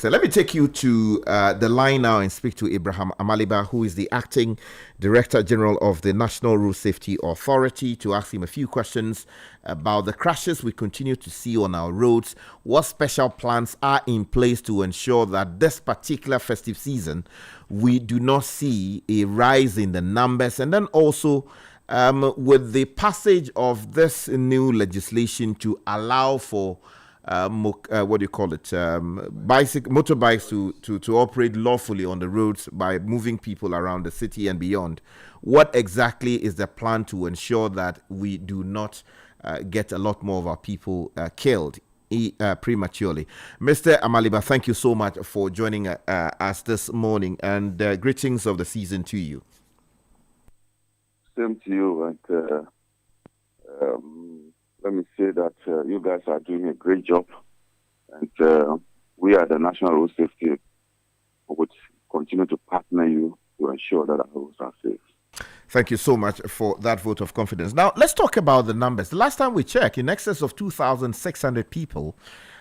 So let me take you to the line now and speak to Abraham Amaliba, who is the acting Director General of the National Road Safety Authority, to ask him a few questions about the crashes we continue to see on our roads. What special plans are in place to ensure that this particular festive season we do not see a rise in the numbers? And then also, with the passage of this new legislation to allow for what do you call it? Motorbikes to operate lawfully on the roads by moving people around the city and beyond. What exactly is the plan to ensure that we do not get a lot more of our people killed prematurely? Mr. Amaliba, thank you so much for joining us this morning, and greetings of the season to you. Same to you, and let me say that you guys are doing a great job, and we at the National Road Safety would continue to partner you to ensure that our roads are safe. Thank you so much for that vote of confidence. Now, let's talk about the numbers. The last time we checked, in excess of 2,600 people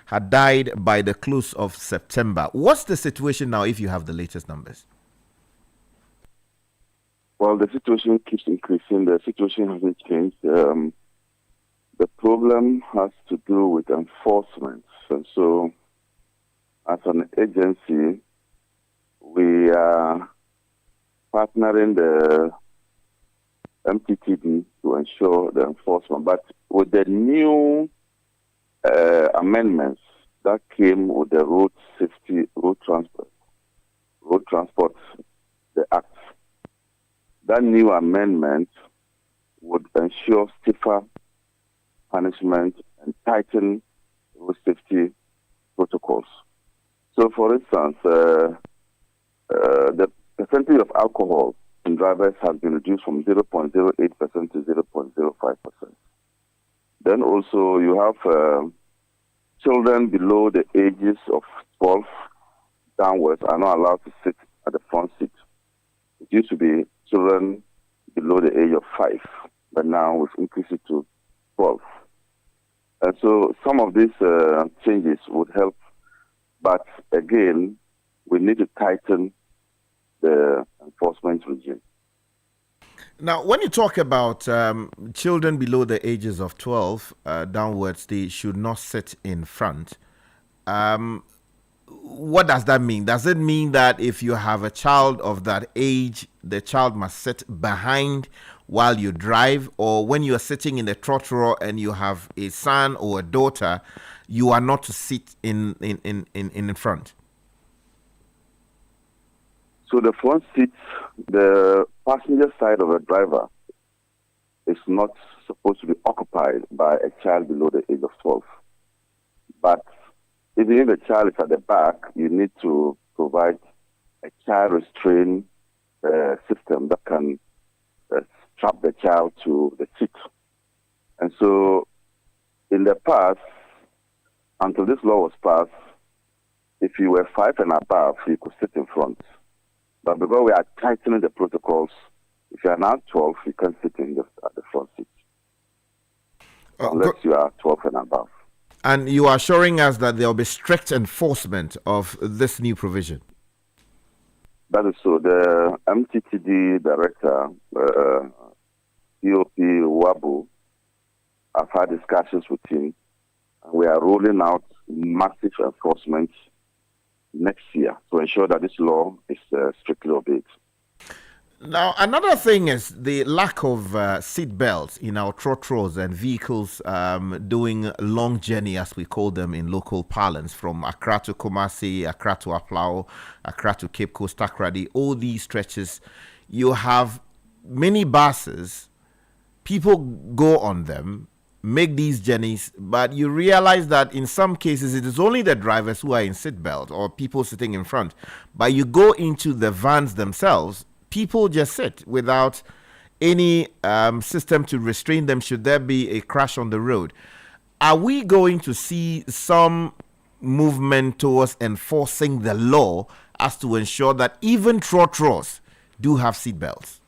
had died by the close of September. What's the situation now if you have the latest numbers? Well, the situation keeps increasing. The situation hasn't changed. The problem has to do with enforcement. And so, as an agency, we are partnering the MTTD to ensure the enforcement. But with the new amendments that came with the road transport, the Act, that new amendment would ensure stiffer punishment and tighten road safety protocols. So, for instance, the percentage of alcohol in drivers has been reduced from 0.08% to 0.05%. Then also you have children below the ages of 12 downwards are not allowed to sit at the front seat. It used to be children below the age of 5, but now we've increased it to 12. And so some of these changes would help, but again, we need to tighten the enforcement regime. Now, when you talk about children below the ages of 12 downwards, they should not sit in front. What does that mean? Does it mean that if you have a child of that age, the child must sit behind while you drive? Or when you are sitting in the trottoir and you have a son or a daughter, you are not to sit in front? So the front seat, the passenger side of a driver, is not supposed to be occupied by a child below the age of 12. But even if the child is at the back, you need to provide a child restraint system that can strap the child to the seat. And so in the past, until this law was passed, if you were 5 and above, you could sit in front. But because we are tightening the protocols, if you are now 12, you can sit at the front seat. Unless you are 12 and above. And you are assuring us that there will be strict enforcement of this new provision? That is so. The MTTD director, POP Wabu, I've had discussions with him. We are rolling out massive enforcement next year to ensure that this law is strictly obeyed. Now, another thing is the lack of seat belts in our trottoirs and vehicles doing long journey, as we call them in local parlance, from Accra to Kumasi, Accra to Aplau, Accra to Cape Coast, Takoradi, all these stretches. You have many buses, people go on them, make these journeys, but you realize that in some cases it is only the drivers who are in seatbelt or people sitting in front. But you go into the vans themselves, people just sit without any system to restrain them should there be a crash on the road. Are we going to see some movement towards enforcing the law as to ensure that even trottoirs do have seatbelts?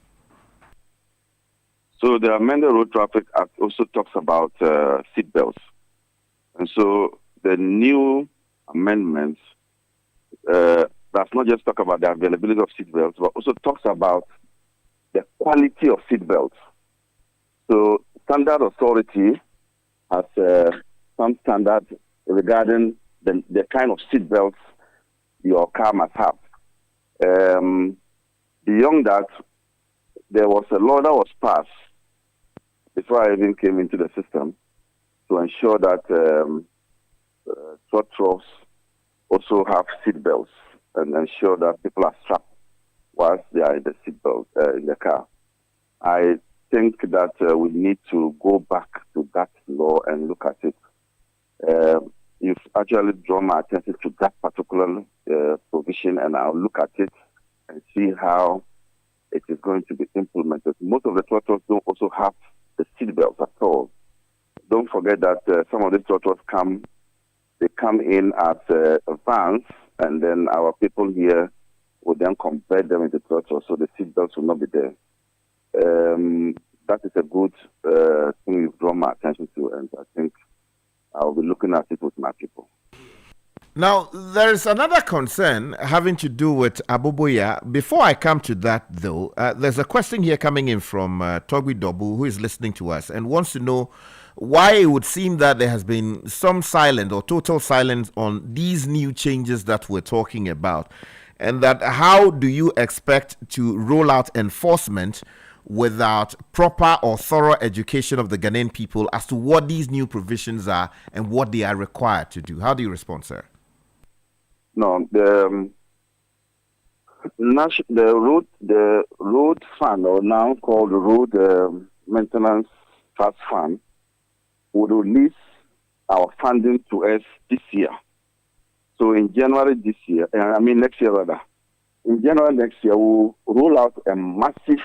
So the amended Road Traffic Act also talks about seatbelts. And so the new amendments does not just talk about the availability of seatbelts, but also talks about the quality of seatbelts. So, Standard Authority has some standards regarding the kind of seatbelts your car must have. Beyond that, there was a law that was passed before I even came into the system to ensure that truck trucks also have seatbelts and ensure that people are strapped whilst they are in the seatbelt in the car. I think that we need to go back to that law and look at it. You've actually drawn my attention to that particular provision, and I'll look at it and see how it is going to be implemented. Most of the trucks don't also have the seatbelts at all. Don't forget that some of these trucks come in as vans, and then our people here will then convert them into trucks, so the seatbelts will not be there. That is a good thing you've drawn my attention to, and I think I'll be looking at it with my people. Now, there's another concern having to do with Aboboya. Before I come to that, though, there's a question here coming in from Togwi Dobu, who is listening to us and wants to know why it would seem that there has been some silence or total silence on these new changes that we're talking about, and that how do you expect to roll out enforcement without proper or thorough education of the Ghanaian people as to what these new provisions are and what they are required to do? How do you respond, sir? No, the road fund, or now called road maintenance trust fund, would release our funding to us this year. So in January this year, next year rather, in January next year, we'll roll out a massive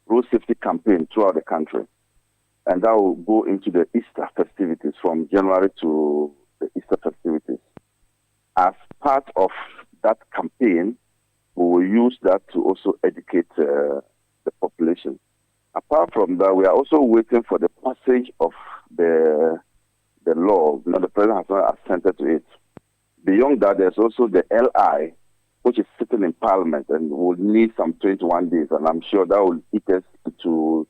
road safety campaign throughout the country. And that will go into the Easter festivities, from January to the Easter festivities. As part of that campaign, we will use that to also educate the population. Apart from that, we are also waiting for the passage of the law. The president has not assented to it. Beyond that, there's also the LI, which is sitting in Parliament and will need some 21 days. And I'm sure that will hit us to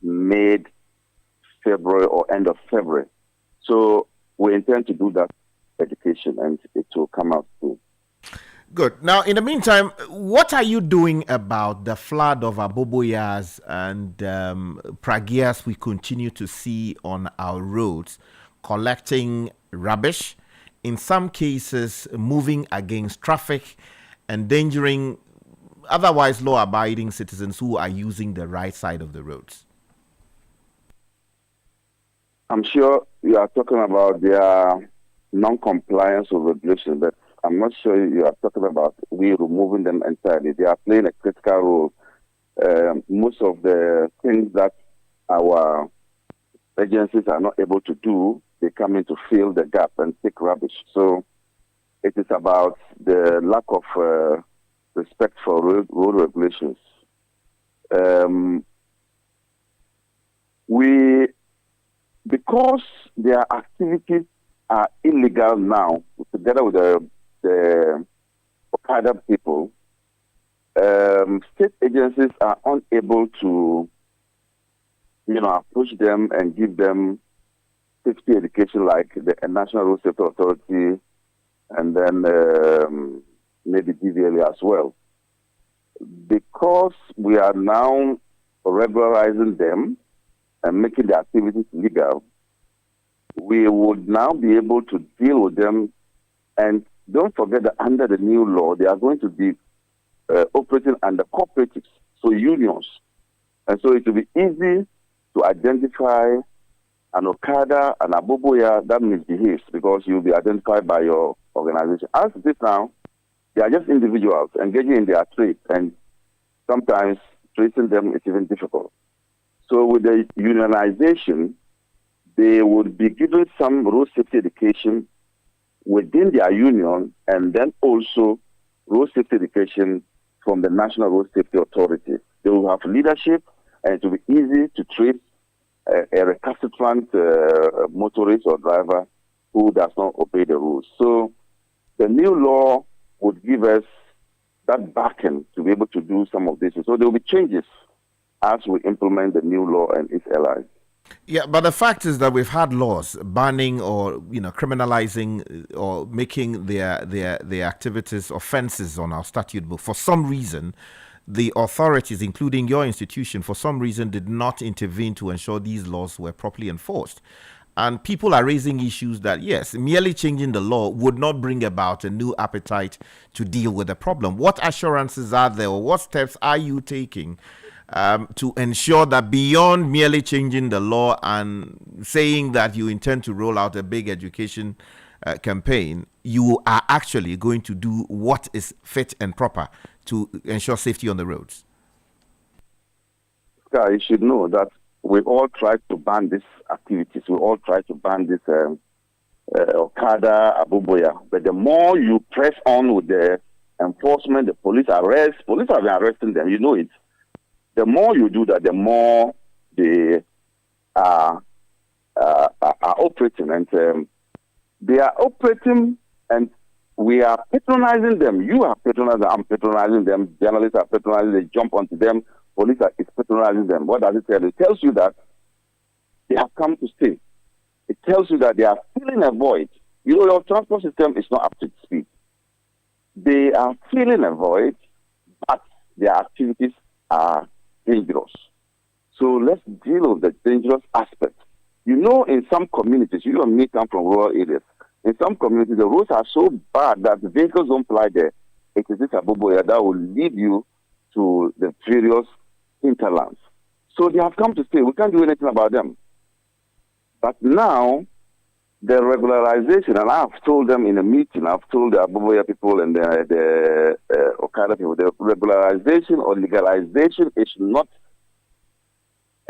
mid-February or end of February. So we intend to do that education, and it will come out soon. Good. Now, in the meantime, what are you doing about the flood of Aboboyas and Pragias we continue to see on our roads, collecting rubbish, in some cases moving against traffic, endangering otherwise law-abiding citizens who are using the right side of the roads? I'm sure you are talking about their non-compliance with regulation, but I'm not sure you are talking about we removing them entirely. They are playing a critical role. Most of the things that our agencies are not able to do, they come in to fill the gap and take rubbish. So it is about the lack of respect for road regulations. Because their activities are illegal now, together with the Okada people, state agencies are unable to, approach them and give them safety education like the National Road Safety Authority, and then maybe DVLA as well. Because we are now regularizing them and making the activities legal, we would now be able to deal with them. And don't forget that under the new law, they are going to be operating under cooperatives, so unions. And so it will be easy to identify an Okada, an Aboboya that misbehaves, because you'll be identified by your organization. As it is now, they are just individuals engaging in their trade, and sometimes tracing them is even difficult. So with the unionization, they would be given some road safety education within their union, and then also road safety education from the National Road Safety Authority. They will have leadership, and it will be easy to trace a recalcitrant motorist or driver who does not obey the rules. So the new law would give us that backing to be able to do some of this. So there will be changes as we implement the new law and its allies. Yeah, but the fact is that we've had laws banning or criminalizing or making their activities offenses on our statute book. For some reason, the authorities, including your institution, for some reason did not intervene to ensure these laws were properly enforced. And people are raising issues that, yes, merely changing the law would not bring about a new appetite to deal with the problem. What assurances are there, or what steps are you taking to ensure that beyond merely changing the law and saying that you intend to roll out a big education campaign, you are actually going to do what is fit and proper to ensure safety on the roads? You should know that we all tried to ban these activities. We all tried to ban this Okada, Abuboya. But the more you press on with the enforcement, the police arrest, police have been arresting them, you know it. The more you do that, the more they are operating. And they are operating, and we are patronizing them. You are patronizing them. I'm patronizing them. Journalists are patronizing them. They jump onto them. Police is patronizing them. What does it tell you? It tells you that they have come to stay. It tells you that they are filling a void. You know, your transport system is not up to speed. They are filling a void, but their activities are dangerous. So let's deal with the dangerous aspect. You know, in some communities, you and me come from rural areas. In some communities, the roads are so bad that the vehicles don't fly there. It is this Abuboya that will lead you to the various hinterlands. So they have come to stay. We can't do anything about them. But now, the regularization, and I've told them in a meeting, I've told the Abuboya people and the Okada people, the regularization or legalization is not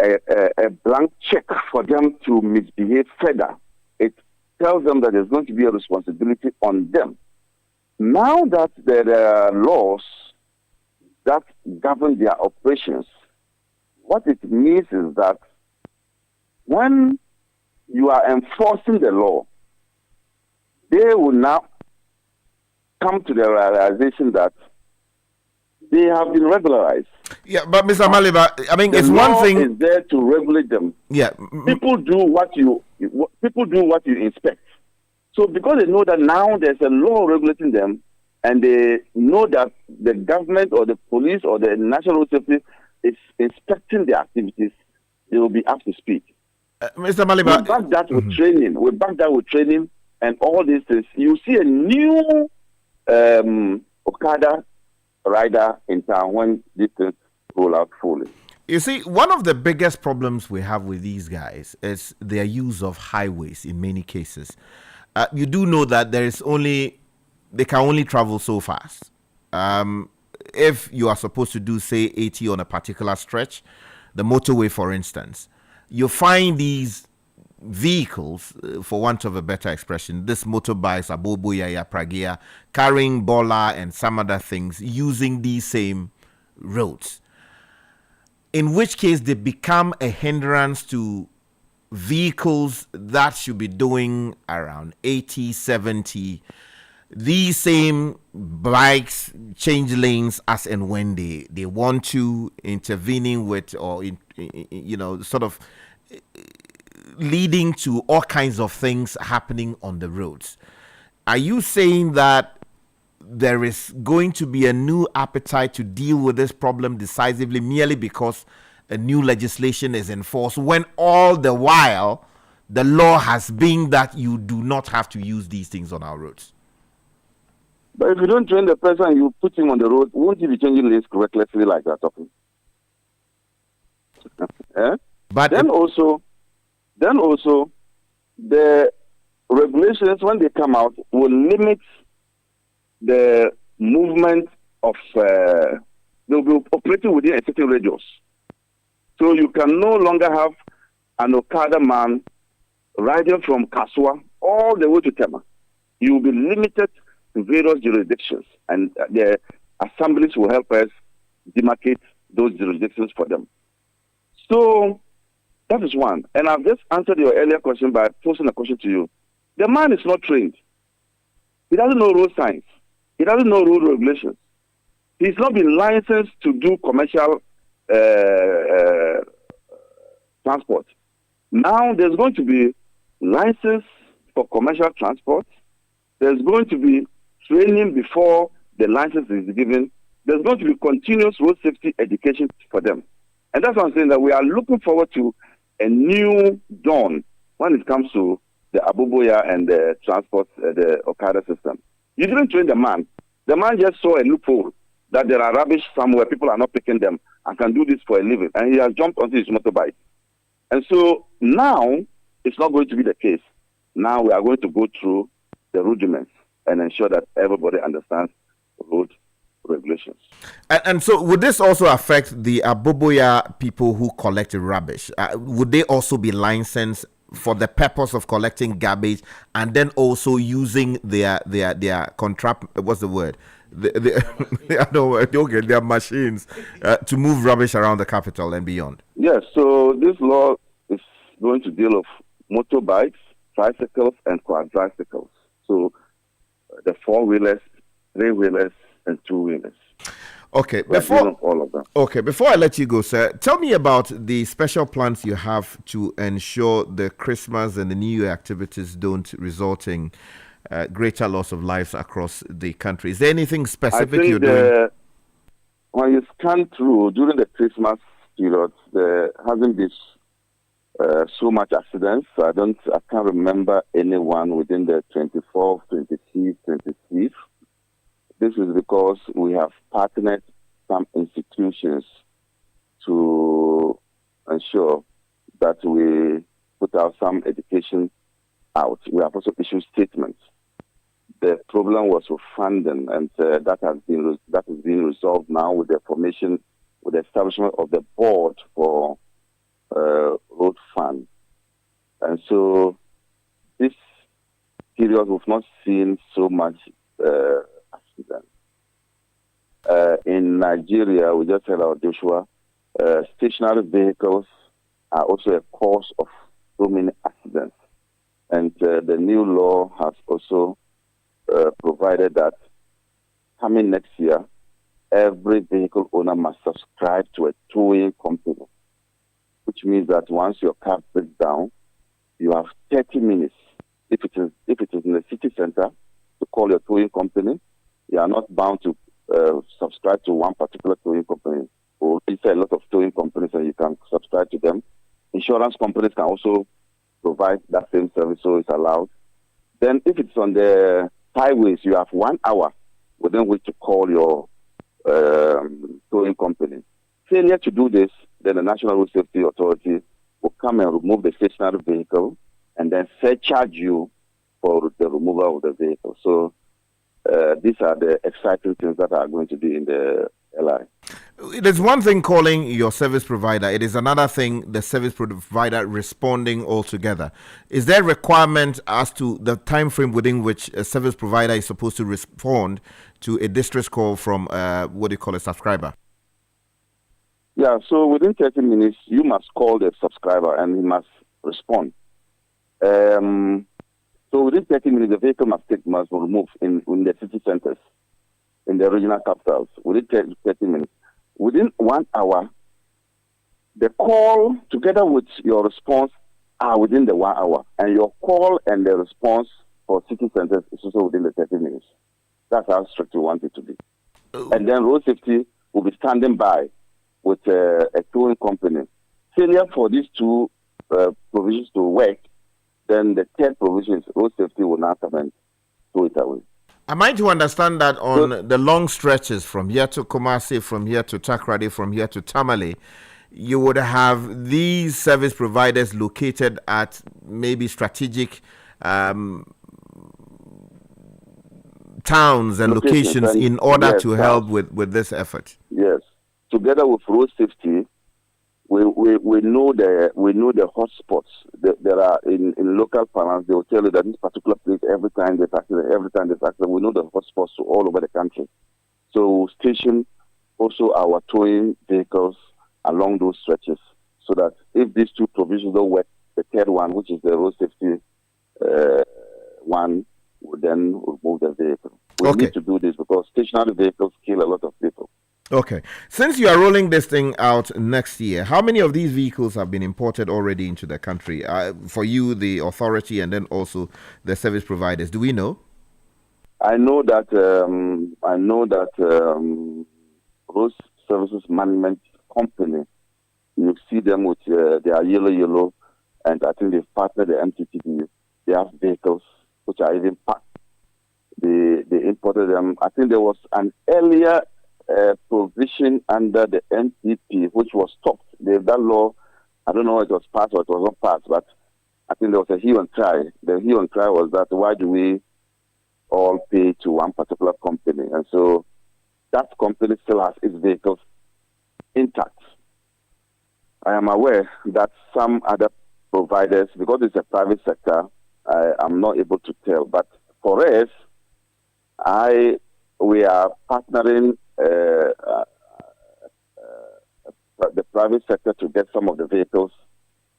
a blank check for them to misbehave further. It tells them that there's going to be a responsibility on them. Now that there are laws that govern their operations, what it means is that when you are enforcing the law, they will now come to the realization that they have been regularized. Yeah, but Mr. Amaliba, I mean, it's one thing. Is there to regulate them. Yeah, people do what you inspect. So because they know that now there's a law regulating them, and they know that the government or the police or the national road safety is inspecting their activities, they will be up to speed. Mr. Amaliba, we back that with training. We back that with training and all these things. You see a new Okada rider in town when these things roll out fully. You see, one of the biggest problems we have with these guys is their use of highways in many cases. You do know that they can only travel so fast. If you are supposed to do, say, 80 on a particular stretch, the motorway, for instance, you find these vehicles, for want of a better expression, this motorbikes, Aboboya, Pragia, carrying bola and some other things, using these same roads. In which case, they become a hindrance to vehicles that should be doing around 80, 70. These same bikes change lanes as and when they want to, intervening with or, sort of leading to all kinds of things happening on the roads. Are you saying that there is going to be a new appetite to deal with this problem decisively merely because a new legislation is enforced, when all the while the law has been that you do not have to use these things on our roads? But if you don't train the person, you put him on the road, won't he be changing lanes recklessly like that? But then also, the regulations, when they come out, will limit the movement of, they'll be operating within a certain radius. So you can no longer have an Okada man riding from Kaswa all the way to Tema. You will be limited to various jurisdictions, and the assemblies will help us demarcate those jurisdictions for them. So that is one. And I've just answered your earlier question by posing a question to you. The man is not trained. He doesn't know road signs. He doesn't know road regulations. He's not been licensed to do commercial transport. Now there's going to be license for commercial transport. There's going to be training before the license is given. There's going to be continuous road safety education for them. And that's what I'm saying, that we are looking forward to a new dawn when it comes to the Abuboya and the transport, the Okada system. You didn't train the man. The man just saw a loophole that there are rubbish somewhere, people are not picking them, and can do this for a living. And he has jumped onto his motorbike. And so now, it's not going to be the case. Now we are going to go through the rudiments and ensure that everybody understands road regulations. And so would this also affect the Abuboya people who collect rubbish? Would they also be licensed for the purpose of collecting garbage and then also using their contract, what's the word? Their machines to move rubbish around the capital and beyond? Yes, so this law is going to deal with motorbikes, tricycles, and quadricycles. So the four-wheelers, three-wheelers, and two-wheelers. Okay, all of them. Okay, before I let you go, sir, tell me about the special plans you have to ensure the Christmas and the New Year activities don't result in greater loss of lives across the country. Is there anything specific you're doing? When you scan through during the Christmas period, there hasn't been so much accidents. I can't remember anyone within the 24th, 25th, 26th. This is because we have partnered some institutions to ensure that we put out some education out. We have also issued statements. The problem was with funding, and that is being resolved now with the formation, with the establishment of the board for road fund. And so this period we've not seen so much accidents. In Nigeria, we just heard about Joshua, stationary vehicles are also a cause of so many accidents. And the new law has also provided that coming next year, every vehicle owner must subscribe to a towing company, which means that once your car breaks down, you have 30 minutes, if it is in the city center, to call your towing company. You are not bound to subscribe to one particular towing company. Or it's a lot of towing companies, and you can subscribe to them. Insurance companies can also provide that same service, so it's allowed. Then if it's on the highways, you have 1 hour within which to call your towing company. Failure to do this, then the National Road Safety Authority will come and remove the stationary vehicle and then surcharge you for the removal of the vehicle. So these are the exciting things that are going to be in the LI. It is one thing calling your service provider. It is another thing the service provider responding altogether. Is there a requirement as to the time frame within which a service provider is supposed to respond to a distress call from a subscriber? Yeah, so within 30 minutes, you must call the subscriber and he must respond. So within 30 minutes, the vehicle must be removed in the city centers, in the regional capitals, within 30 minutes. Within 1 hour, the call together with your response are within the 1 hour. And your call and the response for city centers is also within the 30 minutes. That's how strict we want it to be. And then road safety will be standing by with a towing company. Failure for these two provisions to work, then the third provision is road safety will not come and tow it away. Am I to understand that on the long stretches from here to Kumasi, from here to Takrady, from here to Tamale, you would have these service providers located at maybe strategic towns and locations in order to help with this effort? Yes. Together with road safety, we know the hotspots. There are in local parlance, they will tell you that this particular place, every time there's accident, we know the hotspots all over the country. So we'll station also our towing vehicles along those stretches, so that if these two provisions don't work, the third one, which is the road safety one, will then remove the vehicle. We Okay. need to do this because stationary vehicles kill a lot of people. Okay. Since you are rolling this thing out next year, how many of these vehicles have been imported already into the country? For you, the authority, and then also the service providers. Do we know? I know that Road Services Management Company, you see them with their yellow, and I think they've partnered the MTTD. They have vehicles which are even packed. They imported them. I think there was an earlier provision under the NPP which was stopped. That law, I don't know if it was passed or it was not passed, but I think there was a hue and cry. The hue and cry was that why do we all pay to one particular company? And so that company still has its vehicles intact. I am aware that some other providers, because it's a private sector, I'm not able to tell. But for us, we are partnering the private sector to get some of the vehicles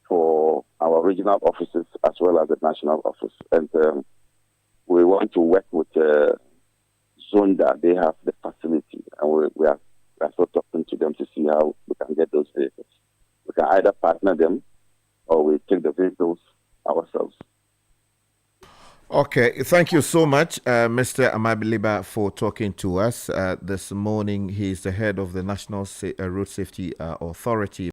for our regional offices as well as the national office. And we want to work with Zonda. They have the facility, and we are still talking to them to see how we can get those vehicles. We can either partner them or we take the vehicles ourselves. Okay, thank you so much, Mr. Amaliba, for talking to us this morning. He's the head of the National Road Safety Authority.